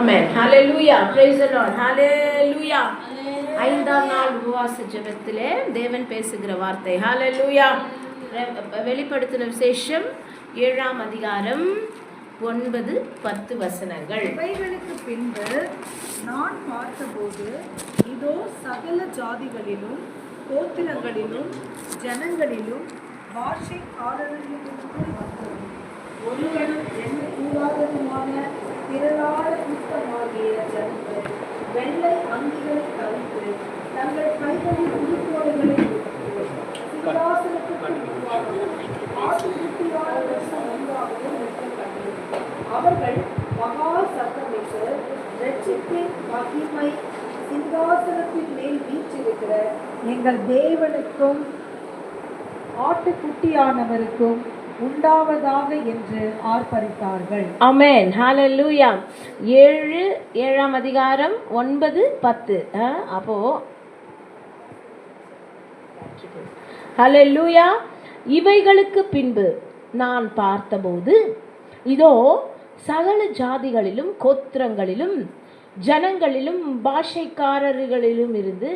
Amen. Hallelujah. Praise the Lord. Hallelujah. ஐந்தாம் நாள் உபவாச ஜெபத்திலே தேவன் பேசுகிற வார்த்தை. ஹalleluya. வெளிப்படுத்தின விசேஷம் 7ஆம் அதிகாரம் 9-10 வசனங்கள். இவைகளுக்கு பின்பு நான் பார்த்தபோது இதோ சகல ஜாதிகளிலும் கோத்திரங்களிலும் ஜனங்களிலும் பாஷைக்காரர்களிலிருந்து வந்தது ஒருவனும் எண்ணக்கூடாததுமான திரளான கூட்டமாகிய ஜனங்கள் வெள்ளை அங்கிகளை தவிர்த்து தங்கள் கைகளில் உருக்கோடுகளை சிங்காசனத்துக்கு ஆட்டுக்குட்டியான வருஷம் ஒன்றாகவும் நிற்க கண்டது. அவர்கள் மகா சத்தமிட்டு இரட்சிப்பின் மகிமை சிங்காசனத்தின் மேல் வீற்றிருக்கிற எங்கள் தேவனுக்கும் ஆட்டுக்குட்டியானவருக்கும் உண்டாவதாக என்று ஆர்ப்பரித்தார்கள். ஆமென். ஹalleluya. 7ஆம் அதிகாரம் 9-10. அப்போ ஹalleluya. இவைகளுக்கு பின்பு நான் பார்த்தபோது இதோ சகல ஜாதிகளிலும் கோத்திரங்களிலும் ஜனங்களிலும் பாஷைக்காரர்களிலும் இருந்து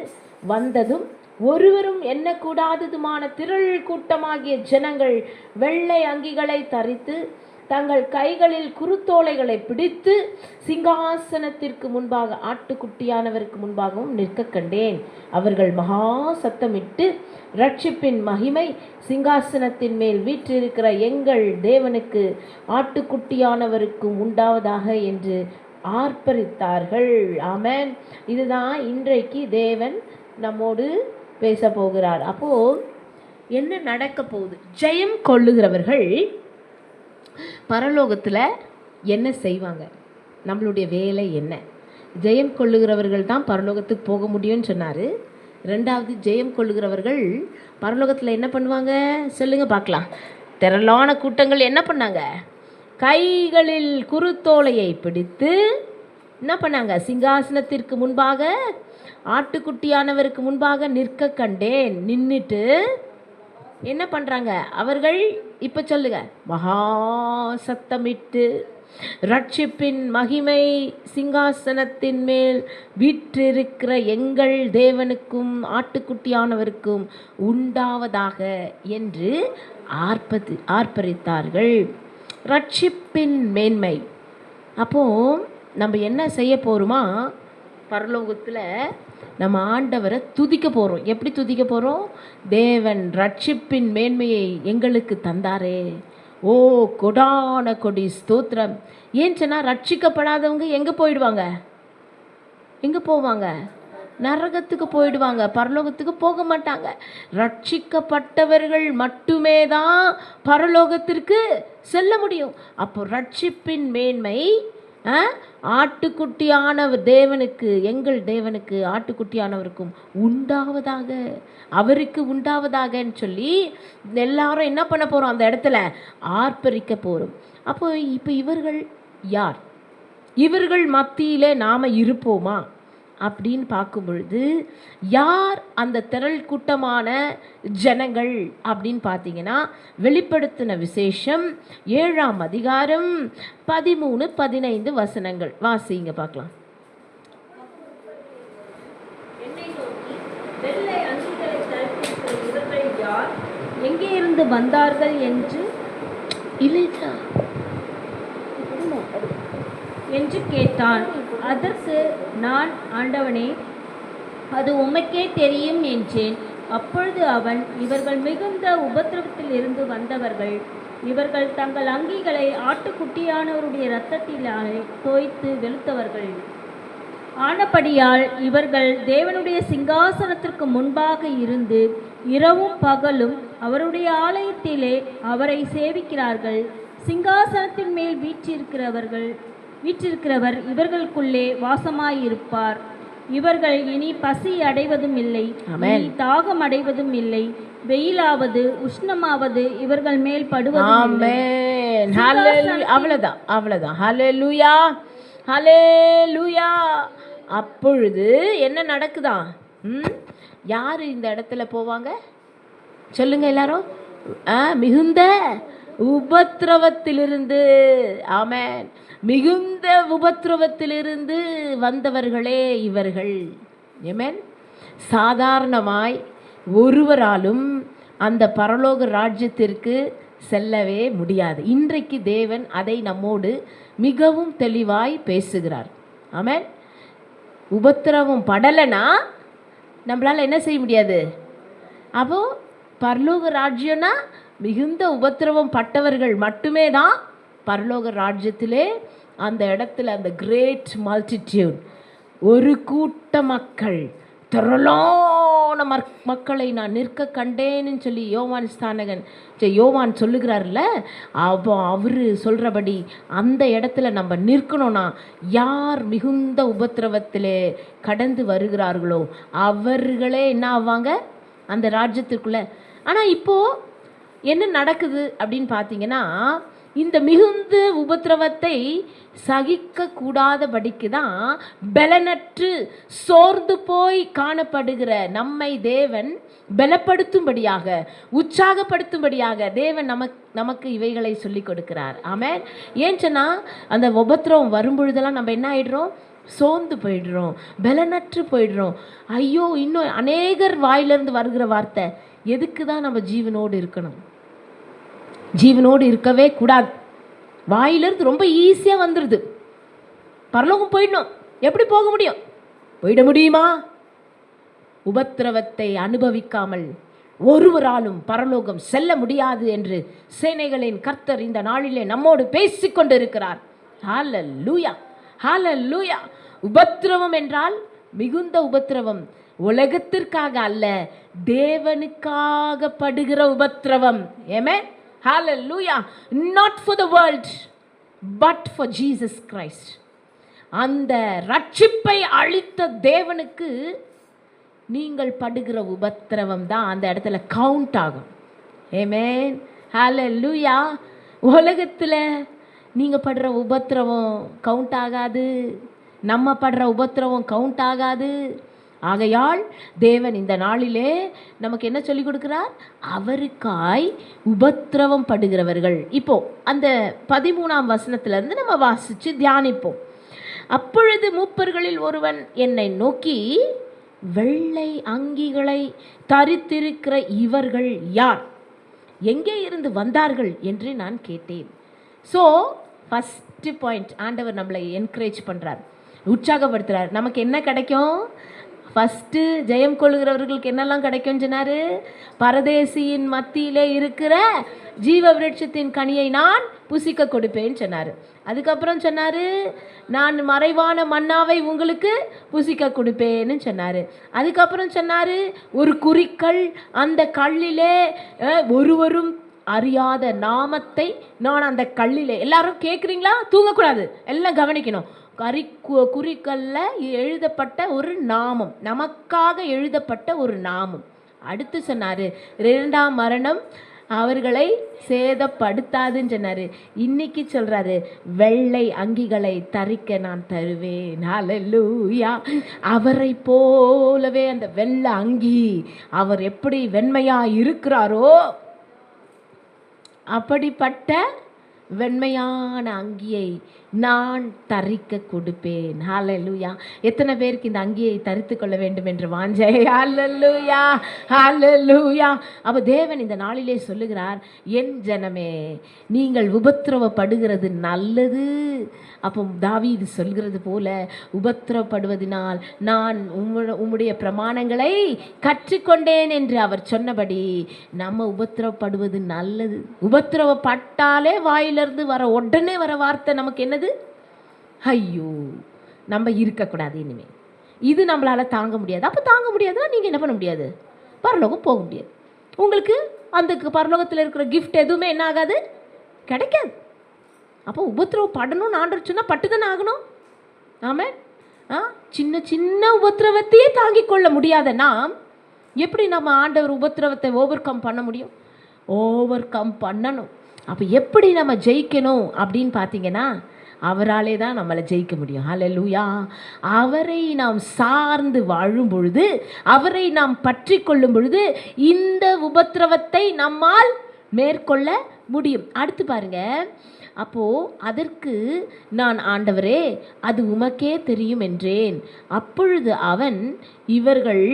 வந்ததும் ஒருவரும் எண்ணக்கூடாததுமான திரள் கூட்டமாகிய ஜனங்கள் வெள்ளை அங்கிகளை தரித்து தங்கள் கைகளில் குருத்தோலைகளை பிடித்து சிங்காசனத்திற்கு முன்பாக ஆட்டுக்குட்டியானவருக்கு முன்பாகவும் நிற்க கண்டேன். அவர்கள் மகா சத்தமிட்டு இரட்சிப்பின் மகிமை சிங்காசனத்தின் மேல் வீற்றிருக்கிற எங்கள் தேவனுக்கு ஆட்டுக்குட்டியானவருக்கும் உண்டாவதாக என்று ஆர்ப்பரித்தார்கள். ஆமென். இதுதான் இன்றைக்கு தேவன் நம்மோடு பேச போகிறார். அப்போ என்ன நடக்க போகுது? ஜெயம் கொள்ளுகிறவர்கள் பரலோகத்தில் என்ன செய்வாங்க? நம்மளுடைய வேலை என்ன? ஜெயம் கொள்ளுகிறவர்கள் தான் பரலோகத்துக்கு போக முடியும்னு சொன்னார். ரெண்டாவது, ஜெயம் கொள்ளுகிறவர்கள் பரலோகத்தில் என்ன பண்ணுவாங்க சொல்லுங்க பார்க்கலாம். திரளான கூட்டங்கள் என்ன பண்ணாங்க? கைகளில் குருத்தோலையை பிடித்து என்ன பண்ணாங்க? சிங்காசனத்திற்கு முன்பாக ஆட்டுக்குட்டியானவருக்கு முன்பாக நிற்க கண்டேன். நின்றுட்டு என்ன பண்ணுறாங்க அவர்கள்? இப்போ சொல்லுங்க. மகா சத்தமிட்டு இரட்சிப்பின் மகிமை சிங்காசனத்தின் மேல் வீற்றிருக்கிற எங்கள் தேவனுக்கும் ஆட்டுக்குட்டியானவருக்கும் உண்டாவதாக என்று ஆர்ப்பரித்தார்கள். இரட்சிப்பின் மேன்மை. அப்போது நம்ம என்ன செய்ய போகிறோமா? பரலோகத்தில் நம்ம ஆண்டவரை துதிக்க போகிறோம். எப்படி துதிக்க போகிறோம்? தேவன் ரட்சிப்பின் மேன்மையை எங்களுக்கு தந்தாரே, ஓ கொடான கொடி ஸ்தோத்திரம். ஏன் சொன்னால் ரட்சிக்கப்படாதவங்க எங்கே போயிடுவாங்க? எங்கே போவாங்க? நரகத்துக்கு போயிடுவாங்க, பரலோகத்துக்கு போக மாட்டாங்க. ரட்சிக்கப்பட்டவர்கள் மட்டுமே தான் பரலோகத்திற்கு செல்ல முடியும். அப்போ ரட்சிப்பின் மேன்மை ஆட்டுக்குட்டியானவர் தேவனுக்கு, எங்கள் தேவனுக்கு ஆட்டுக்குட்டியானவருக்கும் உண்டாவதாக, அவருக்கு உண்டாவதாகன்னு சொல்லி எல்லாரும் என்ன பண்ண போகிறோம்? அந்த இடத்துல ஆர்ப்பரிக்க போகிறோம். அப்போ இப்போ இவர்கள் யார்? இவர்கள் மத்தியிலே நாம் இருப்போமா அப்படின்னு பார்க்கும் பொழுது யார் அந்த திரள் கூட்டமான ஜனங்கள் அப்படின்னு பார்த்தீங்கன்னா, வெளிப்படுத்தின விசேஷம் 7ஆம் அதிகாரம் 13-15 வசனங்கள் வாசிங்க பார்க்கலாம். வெள்ளை அங்கிகளை தரித்திருக்கிற இவர்கள் யார்? எங்கே இருந்து வந்தார்கள் என்று கேட்டான். அதற்கு நான், ஆண்டவனே, அது உமக்கே தெரியும் என்றேன். அப்பொழுது அவன், இவர்கள் மிகுந்த உபத்திரவத்தில் இருந்து வந்தவர்கள். இவர்கள் தங்கள் அங்கிகளை ஆட்டுக்குட்டியானவருடைய இரத்தத்தினாலே தோய்த்து வெளுத்தவர்கள் ஆனபடியால் இவர்கள் தேவனுடைய சிங்காசனத்திற்கு முன்பாக இருந்து இரவும் பகலும் அவருடைய ஆலயத்திலே அவரை சேவிக்கிறார்கள். சிங்காசனத்தின் மேல் வீற்றிருக்கிறவர் இவர்களுக்குள்ளே வாசமாயிருப்பார். இவர்கள் இனி பசி அடைவதும் இல்லை, இனி தாகம் அடைவதும் இல்லை, வெயிலாவது உஷ்ணமாவது இவர்கள் மேல் படுவதும் இல்லை. அவ்வளவுதான். ஹல்லேலூயா, ஹல்லேலூயா. அப்பொழுது என்ன நடக்குதா? யார் இந்த இடத்துல போவாங்க சொல்லுங்க எல்லாரும்? மிகுந்த உபத்திரவத்திலிருந்து. ஆமென். மிகுந்த உபத்திரவத்திலிருந்து வந்தவர்களே இவர்கள். ஆமென். சாதாரணமாய் ஒருவராலும் அந்த பரலோக ராஜ்யத்திற்கு செல்லவே முடியாது. இன்றைக்கு தேவன் அதை நம்மோடு மிகவும் தெளிவாய் பேசுகிறார். ஆமென். உபத்திரவம் படலைன்னா நம்மளால் என்ன செய்ய முடியாது. அப்போ பரலோக ராஜ்யம்னா மிகுந்த உபத்திரவம் பட்டவர்கள் மட்டுமே தான் பரலோக ராஜ்யத்திலே அந்த இடத்துல அந்த கிரேட் மல்டிடியூட், ஒரு கூட்ட மக்கள், திரளான மக்களை நான் நிற்க கண்டேன்னு சொல்லி யோவான் சொல்லுகிறார்ல. அப்போ அவர் சொல்கிறபடி அந்த இடத்துல நம்ம நிற்கணும்னா யார் மிகுந்த உபத்திரவத்திலே கடந்து வருகிறார்களோ அவர்களே என்ன ஆவாங்க அந்த ராஜ்யத்திற்குள்ளே. ஆனால் இப்போது என்ன நடக்குது அப்படின்னு பார்த்தீங்கன்னா, இந்த மிகுந்த உபத்திரவத்தை சகிக்கக்கூடாதபடிக்கு தான் பலனற்று சோர்ந்து போய் காணப்படுகிற நம்மை தேவன் பலப்படுத்தும்படியாக, உற்சாகப்படுத்தும்படியாக தேவன் நமக்கு இவைகளை சொல்லி கொடுக்கிறார். ஆமென். ஏன் சொன்னால் அந்த உபத்திரவம் வரும்பொழுதெல்லாம் நம்ம என்ன ஆகிடுறோம், சோர்ந்து போயிடுறோம், பலனற்று போயிடுறோம். ஐயோ, இன்னும் அநேகர் வாயிலிருந்து வருகிற வார்த்தை, எதுக்கு தான் நம்ம ஜீவனோடு இருக்கணும், ஜீவனோடு இருக்கவே கூடாது. வாயிலிருந்து ரொம்ப ஈஸியாக வந்துடுது, பரலோகம் போயிடணும். எப்படி போக முடியும்? போயிட முடியுமா? உபத்திரவத்தை அனுபவிக்காமல் ஒருவராலும் பரலோகம் செல்ல முடியாது என்று சேனைகளின் கர்த்தர் இந்த நாளிலே நம்மோடு பேசிக்கொண்டு இருக்கிறார். ஹல்லேலூயா, ஹல்லேலூயா. உபத்திரவம் என்றால் மிகுந்த உபத்திரவம் உலகத்திற்காக அல்ல, தேவனுக்காக படுகிற உபத்திரவம். ஆமென். Hallelujah. Not for the world, but for Jesus Christ. அந்த ரட்சிப்பை அளித்த தேவனுக்கு நீங்கள் படுகிற உபத்திரவம் தான் அந்த இடத்துல கவுண்ட் ஆகும். ஆமென். Hallelujah. உலகத்தில் நீங்கள் படுற உபத்திரவம் கவுண்ட் ஆகாது, நம்ம படுற உபத்திரவம் கவுண்ட் ஆகாது. ஆகையால் தேவன் இந்த நாளிலே நமக்கு என்ன சொல்லி கொடுக்கிறார்? அவருக்காய் உபத்திரவம் படுகிறவர்கள். இப்போ அந்த 13ஆம் வசனத்திலிருந்து நம்ம வாசித்து தியானிப்போம். அப்பொழுது மூப்பர்களில் ஒருவன் என்னை நோக்கி, வெள்ளை அங்கிகளை தரித்திருக்கிற இவர்கள் யார், எங்கே இருந்து வந்தார்கள் என்று நான் கேட்டேன். ஸோ ஃபஸ்ட்டு பாயிண்ட், ஆண்டவர் நம்மளை என்கரேஜ் பண்ணுறார், உற்சாகப்படுத்துகிறார். நமக்கு என்ன கிடைக்கும்? ஃபஸ்ட்டு ஜெயம் கொள்ளுகிறவர்களுக்கு என்னெல்லாம் கிடைக்கும் சொன்னார்? பரதேசியின் மத்தியிலே இருக்கிற ஜீவ விருட்சத்தின் கனியை நான் புசிக்க கொடுப்பேன்னு சொன்னார். அதுக்கப்புறம் சொன்னார், நான் மறைவான மன்னாவை உங்களுக்கு புசிக்க கொடுப்பேன்னு சொன்னார். அதுக்கப்புறம் சொன்னார், ஒரு குறிக்கல், அந்த கல்லிலே ஒருவரும் அறியாத நாமத்தை நான் அந்த கல்லிலே, எல்லாரும் கேட்குறீங்களா? தூங்கக்கூடாது, எல்லாம் கவனிக்கணும். குறிக்கல்ல எழுதப்பட்ட ஒரு நாமம், நமக்காக எழுதப்பட்ட ஒரு நாமம். அடுத்து சொன்னார், 2ஆம் மரணம் அவர்களை சேதப்படுத்தாதுன்னு சொன்னார். இன்னைக்கு சொல்கிறாரு, வெள்ளை அங்கிகளை தரிக்க நான் தருவேன். ஹல்லேலூயா. அவரை போலவே அந்த வெள்ளை அங்கி, அவர் எப்படி வெண்மையாக இருக்கிறாரோ அப்படிப்பட்ட வெண்மையான அங்கியை நான் தரிக்க கொடுப்பேன். ஹல்லேலூயா. எத்தனை பேருக்கு இந்த அங்கியை தரித்து கொள்ள வேண்டும் என்று வாஞ்சை? ஹல்லேலூயா, ஹல்லேலூயா. அப்போ தேவன் இந்த நாளிலே சொல்லுகிறார், என் ஜனமே, நீங்கள் உபத்திரவப்படுகிறது நல்லது. அப்போ தாவீது சொல்கிறது போல, உபத்திரவப்படுவதனால் நான் உம்முடைய பிரமாணங்களை கற்றுக்கொண்டேன் என்று அவர் சொன்னபடி நம்ம உபத்திரவப்படுவது நல்லது. உபத்திரவப்பட்டாலே வாயிலிருந்து உடனே வர வார்த்தை நமக்கு என்னது? ஐயோ, நம்ம இருக்கக்கூடாது இனிமேல், இது நம்மளால் தாங்க முடியாது. அப்போ தாங்க முடியாதுன்னா நீங்கள் என்ன பண்ண முடியாது? பரலோகம் போக முடியாது. உங்களுக்கு அந்த பரலோகத்தில் இருக்கிற கிஃப்ட் எதுவுமே என்ன ஆகாது, கிடைக்காது. அப்போ உபத்திரவம் படணும்னு ஆண்டவர் சொன்னால் பட்டு தானே ஆகணும். ஆமாம். சின்ன சின்ன உபத்திரவத்தையே தாங்கிக் கொள்ள முடியாத நாம் எப்படி நம்ம ஆண்டவர் உபத்திரவத்தை ஓவர் கம் பண்ண முடியும்? ஓவர் கம் பண்ணணும். அப்போ எப்படி நம்ம ஜெயிக்கணும் அப்படின்னு பார்த்தீங்கன்னா, அவராலே தான் நம்மளை ஜெயிக்க முடியும். ஹல்லேலூயா. அவரை நாம் சார்ந்து வாழும் பொழுது, அவரை நாம் பற்றி கொள்ளும் பொழுது இந்த உபத்திரவத்தை நம்மால் மேற்கொள்ள முடியும். அடுத்து பாருங்க, அப்போது அதற்கு நான், ஆண்டவரே அது உமக்கே தெரியும் என்றேன். அப்பொழுது அவன், இவர்கள்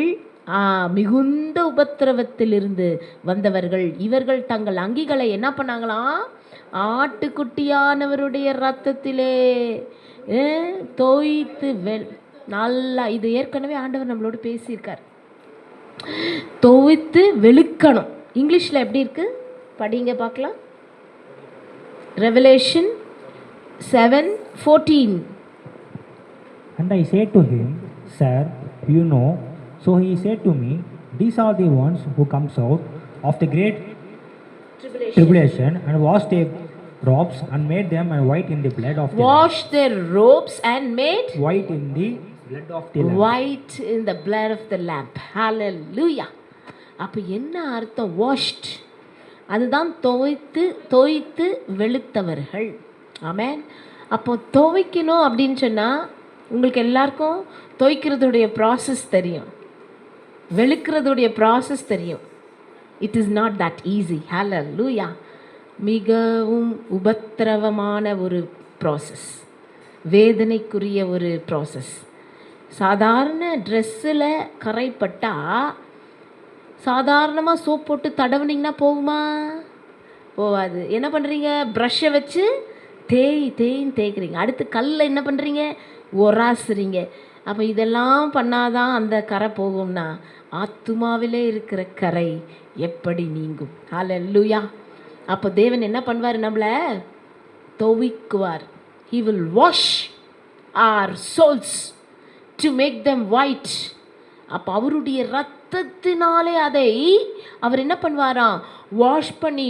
மிகுந்த உபத்திரவத்திலிருந்து வந்தவர்கள், இவர்கள் தங்கள் அங்கிகளை என்ன பண்ணாங்களாம், ஆட்டுக்குட்டியானவருடைய இரத்தத்திலே தோய்த்து நல்லா, இது ஏற்கனவே ஆண்டவர் நம்மளோடு பேசியிருக்கார். தோய்த்து வெளுக்கணும். இங்கிலீஷில் எப்படி இருக்கு படிங்க பார்க்கலாம். Revelation 7:14. And I said to him, Sir, you know. So he said to me, These are the ones who comes out of the great tribulation and washed their robes and made them white in the blood of the Wash their robes and made Lamb. White in the blood of the Lamb. white in the blood of the lamb. Hallelujah. அப்போ என்ன அர்த்தம்? washed, அதுதான் தோய்த்து வெளுத்தவர்கள். ஆமென். அப்போ துவைக்கணும் அப்படின்னு சொன்னால் உங்களுக்கு எல்லாருக்கும் துவைக்கிறதுடைய ப்ராசஸ் தெரியும், வெளுக்கிறதுடைய ப்ராசஸ் தெரியும். It is not that easy. Hallelujah. மிகவும் உபத்திரவமான ஒரு ப்ராசஸ், வேதனைக்குரிய ஒரு ப்ராசஸ். சாதாரண ட்ரெஸ்ஸில் கரைப்பட்டால் சாதாரணமாக சோப் போட்டு தடவுனிங்கன்னா போகுமா? போகாது. என்ன பண்ணுறீங்க? ப்ரஷ்ஷை வச்சு தேய்க்கிறீங்க. அடுத்து கல்லை என்ன பண்ணுறீங்க? ஒராசுறீங்க. அப்போ இதெல்லாம் பண்ணாதான் அந்த கரை போகும்னா ஆத்துமாவிலே இருக்கிற கரை எப்படி நீங்கும்? ஹல்லேலூயா. அப்போ தேவன் என்ன பண்ணுவார்? நம்மளை துவைக்குவார். He will wash our souls to make them white. அப்போ அவருடைய ரத்தத்தினாலே அதை அவர் என்ன பண்ணுவாராம்? வாஷ் பண்ணி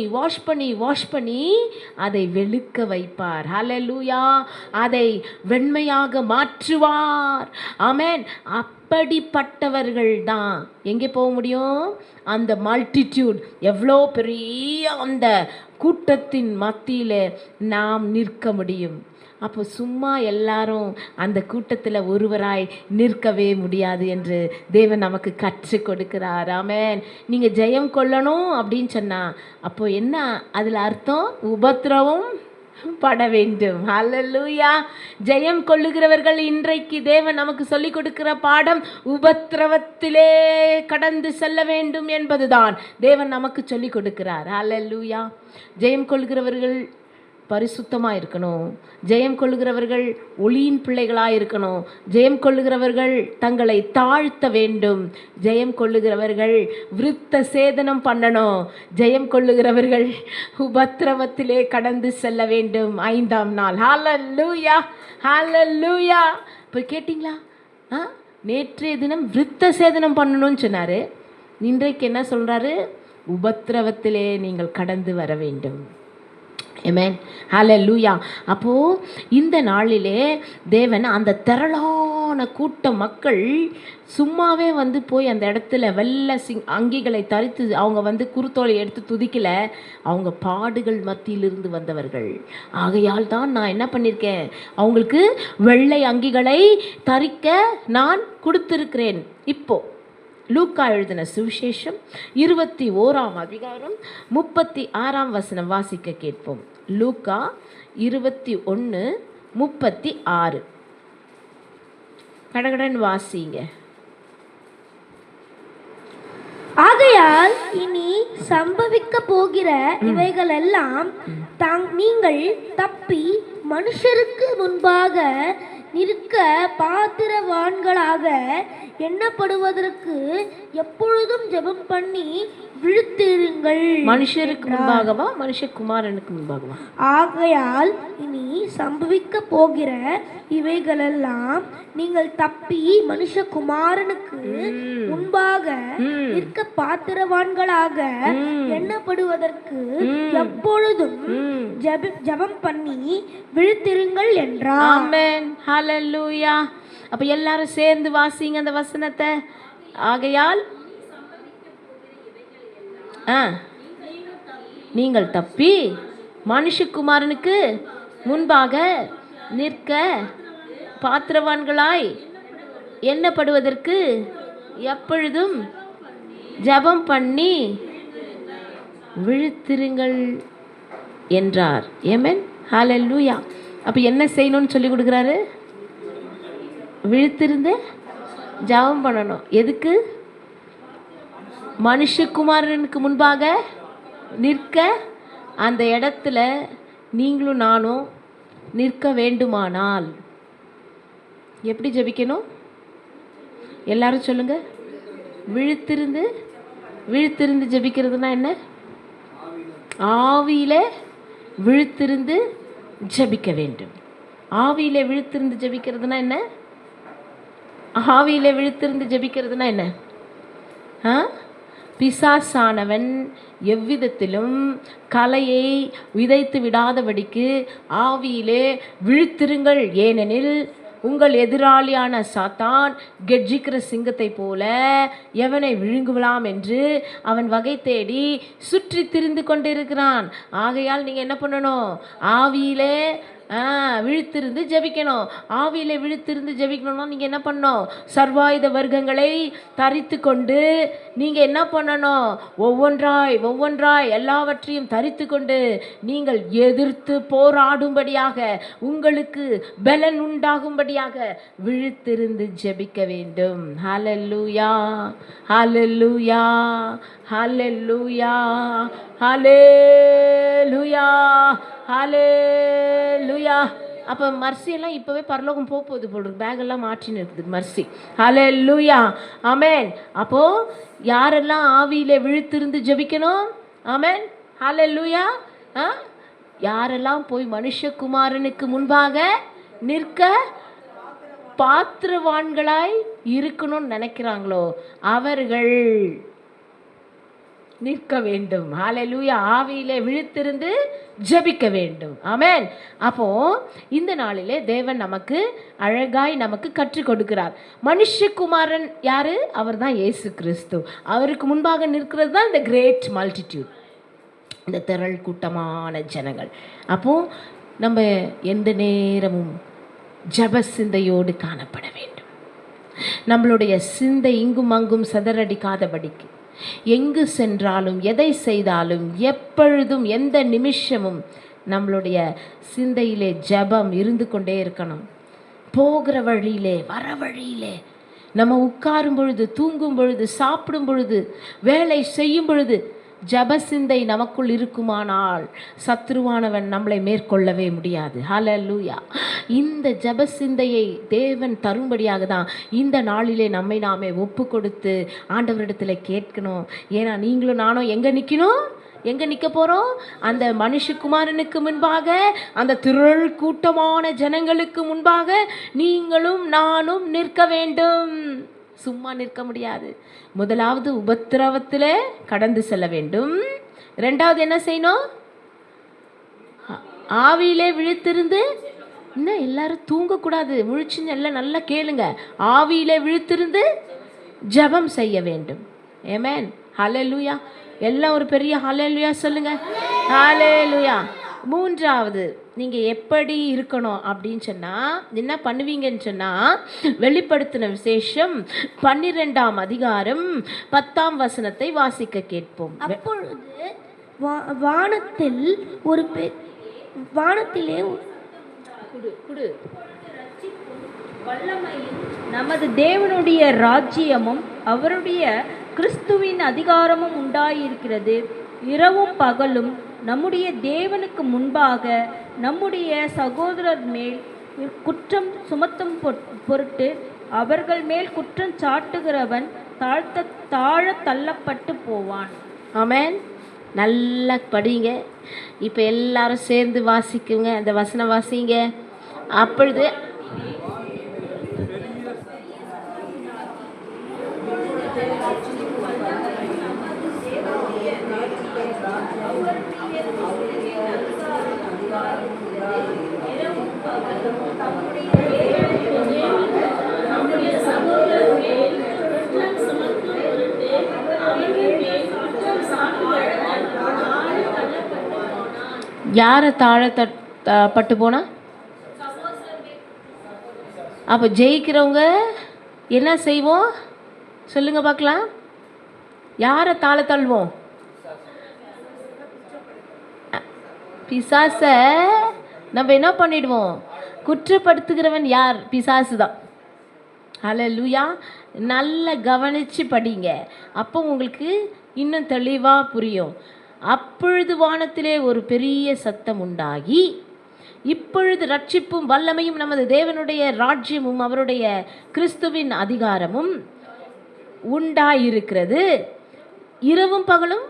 அதை வெளுக்க வைப்பார். ஹல்லேலூயா. அதை வெண்மையாக மாற்றுவார். ஆமென். அப்படிப்பட்டவர்கள் தான் எங்கே போக முடியும்? அந்த மல்டிடியூட், எவ்வளோ பெரிய அந்த கூட்டத்தின் மத்தியில் நாம் நிற்க முடியும். அப்போ சும்மா எல்லாரும் அந்த கூட்டத்தில் ஒருவராய் நிற்கவே முடியாது என்று தேவன் நமக்கு கற்றுக் கொடுக்கிறார். ஆமென். நீங்கள் ஜெயம் கொள்ளணும் அப்படின்னு சொன்னால் அப்போ என்ன அதில் அர்த்தம்? உபத்திரவம் பட வேண்டும். ஹல்லேலூயா. ஜெயம் கொள்ளுகிறவர்கள் இன்றைக்கு தேவன் நமக்கு சொல்லிக் கொடுக்கிற பாடம் உபத்திரவத்திலே கடந்து செல்ல வேண்டும் என்பதுதான் தேவன் நமக்கு சொல்லிக் கொடுக்கிறார். ஹல்லேலூயா. ஜெயம் கொள்கிறவர்கள் பரிசுத்தமாக இருக்கணும். ஜெயம் கொள்ளுகிறவர்கள் ஒளியின் பிள்ளைகளாக இருக்கணும். ஜெயம் கொள்ளுகிறவர்கள் தங்களை தாழ்த்த வேண்டும். ஜெயம் கொள்ளுகிறவர்கள் விருத்த சேதனம் பண்ணணும். ஜெயம் கொள்ளுகிறவர்கள் உபத்திரவத்திலே கடந்து செல்ல வேண்டும். 5ஆம் நாள். ஹல்லேலூயா, ஹல்லேலூயா. இப்போ கேட்டிங்களா? நேற்றைய தினம் விருத்த சேதனம் பண்ணணும்னு சொன்னார். இன்றைக்கு என்ன சொல்கிறாரு? உபத்திரவத்திலே நீங்கள் கடந்து வர வேண்டும். ஆமென். ஹல்லேலூயா. அப்போது இந்த நாளிலே தேவன் அந்த திரளான கூட்ட மக்கள் சும்மாவே போய் அந்த இடத்துல வெள்ளை அங்கிகளை தரித்து அவங்க குருத்தோலை எடுத்து துதிக்கலை. அவங்க பாடுகள் மத்தியிலிருந்து வந்தவர்கள். ஆகையால் தான் நான் என்ன பண்ணியிருக்கேன்? அவங்களுக்கு வெள்ளை அங்கிகளை தரிக்க நான் கொடுத்திருக்கிறேன். இப்போது லூக்கா எழுதின சுவிசேஷம் 21ஆம் அதிகாரம் 36ஆம் வசனம் வாசிக்க கேட்போம். லூக்கா 21:36. கடகடன் வாசிங்க. ஆகையால் இனி சம்பவிக்க போகிற இவைகள் எல்லாம் நீங்கள் தப்பி மனுஷருக்கு முன்பாக நிற்க பாத்திரவான்களாக எண்ணப்படுவதற்கு எப்பொழுதும் ஜெபம் பண்ணி விழுத்திருங்கள். மனுஷருக்கு முன்பாகவா மனுஷகுமாரனுக்கு முன்பாகவா? ஆகையால் இனி சம்பவிக்க போகிற இவைகளெல்லாம் நீங்கள் தப்பி மனுஷகுமாரனுக்கு முன்பாக நிற்க பாத்திரவான்களாக எண்ணப்படுவதற்கு எப்பொழுதும் ஜெபம் பண்ணி விழுத்திருங்கள் என்றார். ஆமென். ஹல்லேலூயா. அப்ப எல்லாரும் சேர்ந்து வாசிங்க அந்த வசனத்தை. ஆகையால் நீங்கள் தப்பி மனுஷகுமாரனுக்கு முன்பாக நிற்க பாத்திரவான்களாய் எண்ணப்படுவதற்கு எப்பொழுதும் ஜெபம் பண்ணி விழித்திருங்கள் என்றார். ஆமென். ஹalleluya. அப்போ என்ன செய்யணும்னு சொல்லி கொடுக்குறாரு? விழித்திருந்து ஜெபம் பண்ணணும். எதுக்கு? மனுஷகுமாரனுக்கு முன்பாக நிற்க அந்த இடத்துல நீங்களும் நானும் நிற்க வேண்டுமானால் எப்படி ஜெபிக்கணும்? எல்லாரும் சொல்லுங்க. விழித்திருந்து விழித்திருந்து ஜெபிக்கிறதுனா என்ன? ஆவியிலே விழித்திருந்து ஜெபிக்க வேண்டும். ஆவியிலே விழித்திருந்து ஜெபிக்கிறதுனா என்ன? ஆவியிலே விழித்திருந்து ஜெபிக்கிறதுனா என்ன? பிசாசானவன் எவ்விதத்திலும் கலையை விதைத்து விடாதபடிக்கு ஆவியிலே விழித்திருங்கள். ஏனெனில் உங்கள் எதிராளியான சாத்தான் கெர்ச்சிக்கிற சிங்கத்தை போல எவனை விழுங்குவலாம் என்று அவன் வகை தேடி சுற்றி திரிந்து கொண்டிருக்கிறான். ஆகையால் நீங்கள் என்ன பண்ணணும்? ஆவியிலே விழித்திருந்து ஜெபிக்கணும். ஆவியிலே விழித்திருந்து ஜெபிக்கணும்னா நீங்கள் என்ன பண்ணணும்? சர்வாயுத வர்க்கங்களை தரித்து கொண்டு நீங்கள் என்ன பண்ணணும்? ஒவ்வொன்றாய் எல்லாவற்றையும் தரித்து கொண்டு நீங்கள் எதிர்த்து போராடும்படியாக, உங்களுக்கு பலன் உண்டாகும்படியாக விழித்திருந்து ஜெபிக்க வேண்டும். ஹல்லேலூயா, ஹல்லேலூயா, ஹல்லேலூயா, ஹல்லேலூயா, ஹல்லேலூயா. அப்போ மர்சியெல்லாம் இப்போவே பரலோகம் போகுது போல் இருக்கு. பேக்கெல்லாம் மாற்றின்னு இருக்குது மர்சி. ஹல்லேலூயா, ஆமென். அப்போது யாரெல்லாம் ஆவியிலே விழித்திருந்து ஜெபிக்கணும்? ஆமென், ஹல்லேலூயா. யாரெல்லாம் போய் மனுஷகுமாரனுக்கு முன்பாக நிற்க பாத்திரவான்களாய் இருக்கணும்னு நினைக்கிறாங்களோ அவர்கள் நிற்க வேண்டும். ஹல்லேலூயா. ஆவியிலே விழித்திருந்து ஜெபிக்க வேண்டும். ஆமென். அப்போ இந்த நாளிலே தேவன் நமக்கு அழகாய் நமக்கு கற்றுக் கொடுக்கிறார். மனுஷகுமாரன் யாரு? அவர் தான் இயேசு கிறிஸ்து. அவருக்கு முன்பாக நிற்கிறது தான் இந்த கிரேட் மல்டிடியூட், இந்த திரள் கூட்டமான ஜனங்கள். அப்போ நம்ம எந்த நேரமும் ஜெப சிந்தையோடு காணப்பட வேண்டும். நம்மளுடைய சிந்தை இங்கும் அங்கும் சதறடிக்காதபடிக்கு எங்கு சென்றாலும் எதை செய்தாலும் எப்பொழுதும் எந்த நிமிஷமும் நம்மளுடைய சிந்தையிலே ஜெபம் இருந்து கொண்டே இருக்கணும். போகிற வழியிலே வர வழியிலே நம்ம உட்காரும் பொழுது, தூங்கும் பொழுது, சாப்பிடும் பொழுது, வேலை செய்யும் பொழுது ஜெப சிந்தை நமக்குள் இருக்குமானால் சத்ருவானவன் நம்மளை மேற்கொள்ளவே முடியாது. ஹல்லேலூயா. இந்த ஜெப சிந்தையை தேவன் தரும்படியாக தான் இந்த நாளிலே நம்மை நாமே ஒப்பு கொடுத்து ஆண்டவரிடத்தில் கேட்கணும். ஏன்னா நீங்களும் நானும் எங்கே நிற்கணும்? எங்கே நிற்க போகிறோம்? அந்த மனுஷகுமாரனுக்கு முன்பாக, அந்த திரள் கூட்டமான ஜனங்களுக்கு முன்பாக நீங்களும் நானும் நிற்க வேண்டும். சும்மா நிற்க முடியாது. முதலாவது உபத்திரவத்தில் கடந்து செல்ல வேண்டும். ரெண்டாவது என்ன செய்யணும்? ஆவியிலே விழித்திருந்து, இன்னும் எல்லாரும் தூங்கக்கூடாது, முழிச்சுன்னு எல்லாம் நல்லா கேளுங்க. ஆவியிலே விழித்திருந்து ஜெபம் செய்ய வேண்டும். ஆமென். ஹல்லேலூயா. எல்லாம் ஒரு பெரிய ஹல்லேலூயா சொல்லுங்க. ஹல்லேலூயா. மூன்றாவது நீங்கள் எப்படி இருக்கணும் அப்படின்னு சொன்னால் என்ன பண்ணுவீங்கன்னு சொன்னால், வெளிப்படுத்தின விசேஷம் 12ஆம் அதிகாரம் 10ஆம் வசனத்தை வாசிக்க கேட்போம். அப்பொழுது வானத்தில் ஒரு வானத்திலே வல்லமையும் நமது தேவனுடைய ராஜ்யமும் அவருடைய கிறிஸ்துவின் அதிகாரமும் உண்டாயிருக்கிறது. இரவும் பகலும் நம்முடைய தேவனுக்கு முன்பாக நம்முடைய சகோதரர் மேல் குற்றம் சுமத்தும் பொருட்டு அவர்கள் மேல் குற்றம் சாட்டுகிறவன் தாழ தள்ளப்பட்டு போவான். ஆமென். நல்லா படிங்க. இப்போ எல்லாரும் சேர்ந்து வாசிக்குங்க. அந்த வசனம் வாசிங்க. அப்பொழுது யாரை பட்டு போனா? அப்போ ஜெயிக்கிறவங்க என்ன செய்வோம் சொல்லுங்க பார்க்கலாம். யாரை தள்ளுவோம்? பிசாசை நம்ம என்ன பண்ணிடுவோம்? குற்றப்படுத்துகிறவன் யார்? பிசாசு தான். ஹல்லேலூயா. நல்லா கவனித்து படிங்க, அப்போ உங்களுக்கு இன்னும் தெளிவாக புரியும். அப்பொழுது வானத்திலே ஒரு பெரிய சத்தம் உண்டாகி, இப்பொழுது ரட்சிப்பும் வல்லமையும் நமது தேவனுடைய ராஜ்யமும் அவருடைய கிறிஸ்துவின் அதிகாரமும் உண்டாயிருக்கிறது. இரவும் பகலும்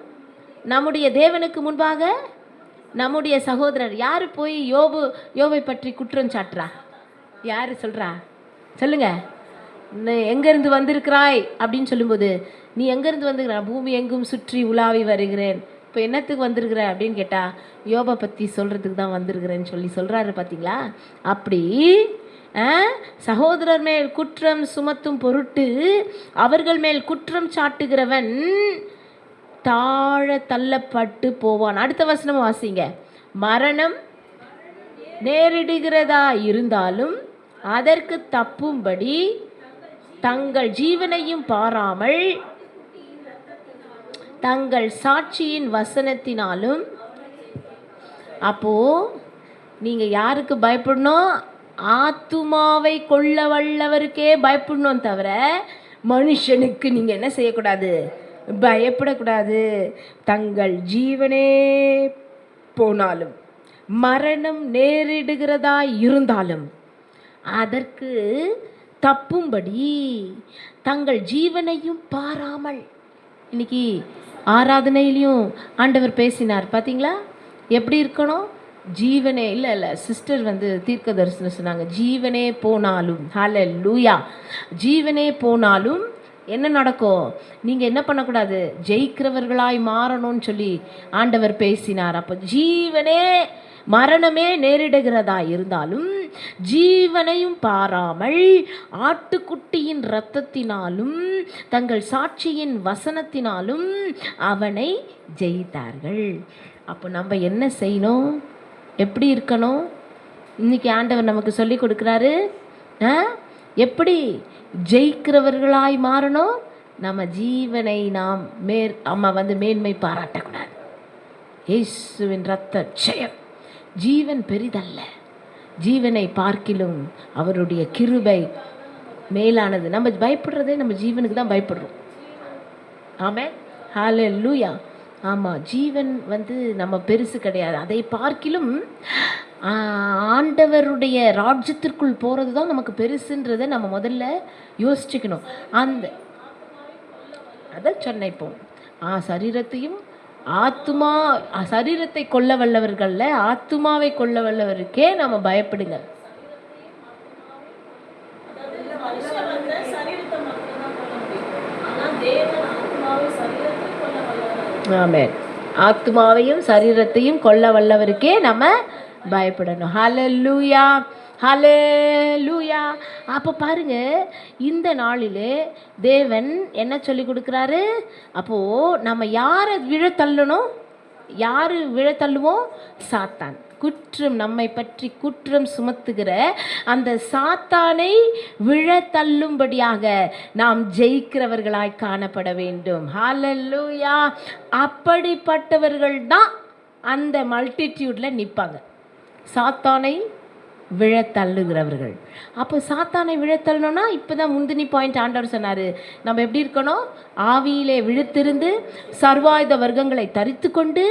நம்முடைய தேவனுக்கு முன்பாக நம்முடைய சகோதரர் யார் போய் யோபை பற்றி குற்றம் சாட்டுறா? யார் சொல்கிறா? சொல்லுங்க. எங்கேருந்து வந்திருக்கிறாய் அப்படின்னு சொல்லும்போது, நீ எங்கேருந்து வந்துருக்கிற? பூமி எங்கும் சுற்றி உலாவி வருகிறேன். இப்போ என்னத்துக்கு வந்திருக்கிற அப்படின்னு கேட்டால், யோபை பற்றி சொல்கிறதுக்கு தான் வந்திருக்கிறேன்னு சொல்கிறாரு. பார்த்தீங்களா? அப்படி சகோதரர் மேல் குற்றம் சுமத்தும் பொருட்டு அவர்கள் மேல் குற்றம் சாட்டுகிறவன் தாழ தள்ளப்பட்டு போவான். அடுத்த வசனம் வாசிங்க. மரணம் நேரிடுகிறதா இருந்தாலும் அதற்கு தப்பும்படி தங்கள் ஜீவனையும் பாராமல் தங்கள் சாட்சியின் வசனத்தினாலும். அப்போ நீங்க யாருக்கு பயப்படணும்? ஆத்துமாவை கொள்ள வல்லவருக்கே பயப்படணும் தவிர மனுஷனுக்கு நீங்க என்ன செய்யக்கூடாது? பயப்படக்கூடாது. தங்கள் ஜீவனே போனாலும் மரணம் நேரிடுகிறதா இருந்தாலும் அதற்கு தப்பும்படி தங்கள் ஜீவனையும் பாராமல். இன்னைக்கு ஆராதனையிலையும் ஆண்டவர் பேசினார். பார்த்தீங்களா? எப்படி இருக்கணும்? ஜீவனே இல்லை சிஸ்டர் தீர்க்க தரிசனம் சொன்னாங்க. ஜீவனே போனாலும், ஹல்லேலூயா, ஜீவனே போனாலும் என்ன நடக்கும்? நீங்கள் என்ன பண்ணக்கூடாது? ஜெயிக்கிறவர்களாய் மாறணும்னு சொல்லி ஆண்டவர் பேசினார். அப்போ ஜீவனே மரணமே நேரிடுகிறதா இருந்தாலும் ஜீவனையும் பாராமல் ஆட்டுக்குட்டியின் இரத்தத்தினாலும் தங்கள் சாட்சியின் வசனத்தினாலும் அவனை ஜெயித்தார்கள். அப்போ நம்ம என்ன செய்யணும்? எப்படி இருக்கணும்? இன்னைக்கு ஆண்டவர் நமக்கு சொல்லி கொடுக்குறாரு. எப்படி ஜெயிக்கிறவர்களாய் மாறணும்? நம்ம ஜீவனை நாம் மேன்மை பாராட்டக்கூடாது. இயேசுவின் இரத்த ஜெயம். ஜீவன் பெரிதல்ல, ஜீவனை பார்க்கிலும் அவருடைய கிருபை மேலானது. நம்ம பயப்படுறதே நம்ம ஜீவனுக்கு தான் பயப்படுறோம். ஆமென், ஹல்லேலூயா. ஆமாம், ஜீவன் நம்ம பெருசு கிடையாது. அதை பார்க்கிலும் ஆண்டவருடைய ராஜ்யத்திற்குள் போகிறது தான் நமக்கு பெருசுன்றதை நம்ம முதல்ல யோசிச்சுக்கணும். அதை சொன்னேன். இப்போ சரீரத்தையும் சரீரத்தை கொல்ல வல்லவர்கள்ல ஆத்துமாவை கொல்ல வல்லவருக்கே நம்ம பயப்படுங்க. ஆமென். ஆத்துமாவையும் சரீரத்தையும் கொல்ல வல்லவருக்கே நம்ம பயப்படணும். ஹல்லேலூயா, ஹல்லேலூயா. அப்போ பாருங்க, இந்த நாளிலே தேவன் என்ன சொல்லி கொடுக்குறாரு? அப்போது நம்ம யாரை விழத்தள்ளணும்? யார் விழத்தள்ளுவோம்? சாத்தான். குற்றம், நம்மை பற்றி குற்றம் சுமத்துகிற அந்த சாத்தானை விழத்தள்ளும்படியாக நாம் ஜெயிக்கிறவர்களாய் காணப்பட வேண்டும். ஹல்லேலூயா. அப்படிப்பட்டவர்கள் தான் அந்த மல்டிடியூட்ல நிற்பாங்க. சாத்தானை விழத்தள்ளுகிறவர்கள். அப்போ சாத்தானை விழத்தள்ளணும்னா இப்போ தான் முந்தினி பாயிண்ட் ஆண்டவர் சொன்னார். நம்ம எப்படி இருக்கணும்? ஆவியிலே விழுத்திருந்து சர்வாயுத வர்க்கங்களை தரித்து கொண்டு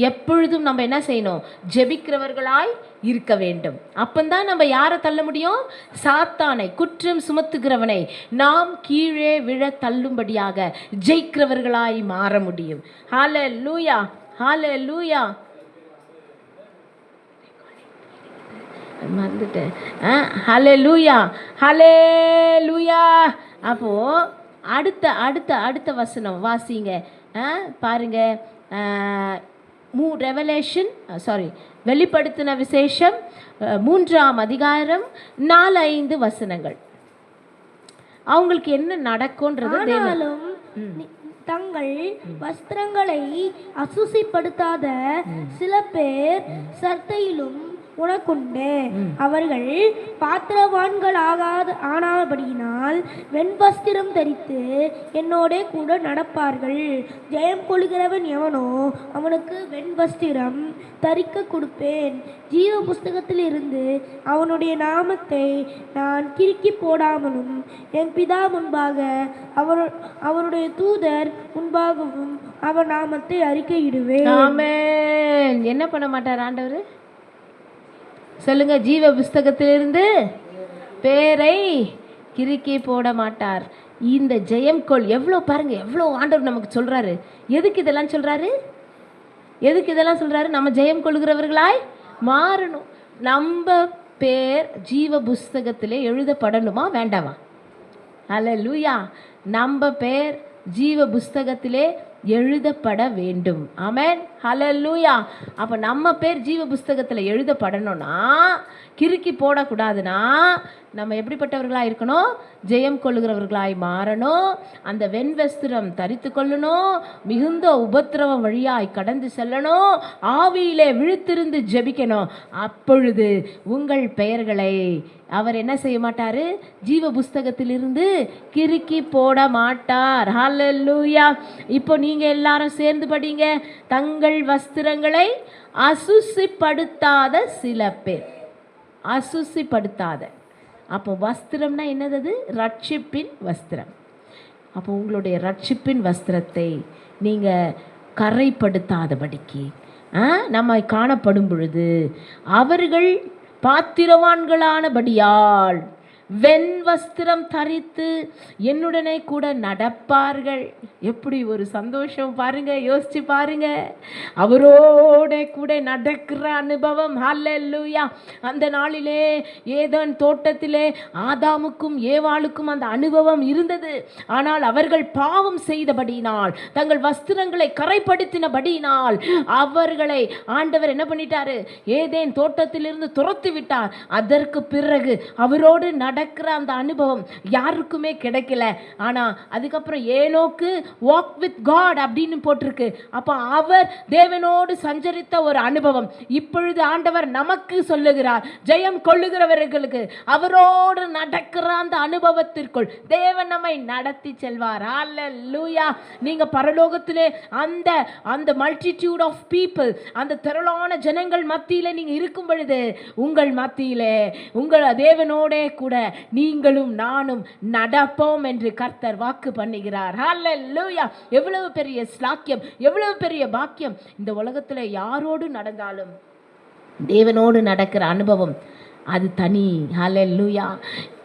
எப்பொழுதும் நம்ம என்ன செய்யணும்? ஜெபிக்கிறவர்களாய் இருக்க வேண்டும். அப்பந்தான் நம்ம யாரை தள்ள முடியும்? சாத்தானை, குற்றம் சுமத்துகிறவனை நாம் கீழே விழ தள்ளும்படியாக ஜெயிக்கிறவர்களாய் மாற முடியும். ஹல்லேலூயா, ஹல்லேலூயா. மறந்துட்டேன். ஹல்லேலூயா, ஹல்லேலூயா. அப்போது அடுத்த வசனம் வாசிங்க. பாருங்க, வெளிப்படுத்தின விசேஷம் 3ஆம் அதிகாரம் 4-5 வசனங்கள். அவங்களுக்கு என்ன நடக்கும்ன்றது ஆனாலும் தங்கள் வஸ்திரங்களை அசுசிப்படுத்தாத சில பேர் சர்த்தையிலும் உனக்குண்டு. அவர்கள் பாத்திரவான்கள் ஆனாபடியினால் வெண்வஸ்திரம் தரித்து என்னோடே கூட நடப்பார்கள். ஜெயம் கொள்கிறவன் எவனோ அவனுக்கு வெண்வஸ்திரம் தரிக்க கொடுப்பேன். ஜீவ புஸ்தகத்தில் இருந்து அவனுடைய நாமத்தை நான் கிறுக்கி போடாமலும் என் பிதா முன்பாக அவருடைய தூதர் முன்பாகவும் அவர் நாமத்தை அறிக்கையிடுவேன். ஆமென். என்ன பண்ண மாட்டார் ஆண்டவர்? சொல்லுங்க. ஜீவ புஸ்தகத்திலிருந்து பேரை கிறுக்கி போட மாட்டார். இந்த ஜெயம் கொள் எவ்வளோ பாருங்க, எவ்வளோ ஆண்டவர் நமக்கு சொல்றாரு. எதுக்கு இதெல்லாம் சொல்றாரு? எதுக்கு இதெல்லாம் சொல்றாரு? நம்ம ஜெயம் கொள்கிறவர்களாய் மாறணும். நம்ம பேர் ஜீவ புஸ்தகத்திலே எழுதப்படணுமா வேண்டாமா? அல்லேலூயா. நம்ம பேர் ஜீவ புஸ்தகத்திலே எழுதப்பட வேண்டும். ஆமென். ஹல்லேலூயா. அப்போ நம்ம பேர் ஜீவ புஸ்தகத்தில் எழுதப்படணும்னா, கிறுக்கி போடக்கூடாதுன்னா, நம்ம எப்படிப்பட்டவர்களாக இருக்கணும்? ஜெயம் கொள்ளுகிறவர்களாய் மாறணும். அந்த வெண்வஸ்திரம் தரித்து கொள்ளணும். மிகுந்த உபத்திரவம் வழியாய் கடந்து செல்லணும். ஆவியிலே விழித்திருந்து ஜெபிக்கணும். அப்பொழுது உங்கள் பெயர்களை அவர் என்ன செய்ய மாட்டாரு? ஜீவ புஸ்தகத்திலிருந்து கிறுக்கி போட மாட்டார். ஹல்லேலூயா. இப்போ நீங்க எல்லாரும் சேர்ந்து படிங்க. தங்கள் வஸ்திரங்களை அசுசிப்படுத்தாத சில பேர். அசுசிப்படுத்தாத. அப்போ வஸ்திரம்னா என்னது? அது ரட்சிப்பின் வஸ்திரம். அப்போ உங்களுடைய ரட்சிப்பின் வஸ்திரத்தை நீங்கள் கரைப்படுத்தாதபடிக்கு நம்ம காணப்படும் பொழுது அவர்கள் பாத்திரவான்களானபடியால் வெண் வஸ்திரம் தரித்து என்னுடனே கூட நடப்பார்கள். எப்படி ஒரு சந்தோஷம் பாருங்க, யோசிச்சு பாருங்க. அவரோட கூட நடக்கிற அனுபவம். ஹல்லேலூயா. அந்த நாளிலே ஏதேன் தோட்டத்திலே ஆதாமுக்கும் ஏவாளுக்கும் அந்த அனுபவம் இருந்தது. ஆனால் அவர்கள் பாவம் செய்தபடியினால், தங்கள் வஸ்திரங்களை கரைப்படுத்தினபடியினால் அவர்களை ஆண்டவர் என்ன பண்ணிட்டாரு? ஏதேன் தோட்டத்திலிருந்து துரத்தி விட்டார். அதற்கு பிறகு அவரோடு நடக்கிற அந்த அனுபவம் யாருக்குமே கிடைக்கல. ஆனா அதுக்கப்புறம் ஏனோக்கு வாக் வித் காட் அப்படின்னு போட்டிருக்கு. அப்ப அவர் தேவனோடு சஞ்சரித்த ஒரு அனுபவம் இப்பொழுது ஆண்டவர் நமக்கு சொல்லுகிறார். ஜெயம் கொள்ளுகிறவர்களுக்கு அவரோடு நடக்கிற அந்த அனுபவத்திற்குள் தேவன் நம்மை நடத்தி செல்வார். ஹல்லேலூயா. நீங்க பரலோகத்திலே அந்த அந்த மல்டிடியூட் ஆஃப் பீப்புள், அந்த திரளான ஜனங்கள் மத்தியிலே நீங்க இருக்கும் பொழுது உங்கள் மத்தியிலே உங்கள் தேவனோட கூட நீங்களும் நானும் நடப்போம் என்று கர்த்தர் வாக்கு பண்ணுகிறார். ஹல்லேலூயா. எவ்வளவு பெரிய ஸ்லாக்கியம், எவ்வளவு பெரிய பாக்கியம். இந்த உலகத்துல யாரோடு நடந்தாலும் தேவனோடு நடக்கிற அனுபவம் அது தனி. ஹல்லேலூயா.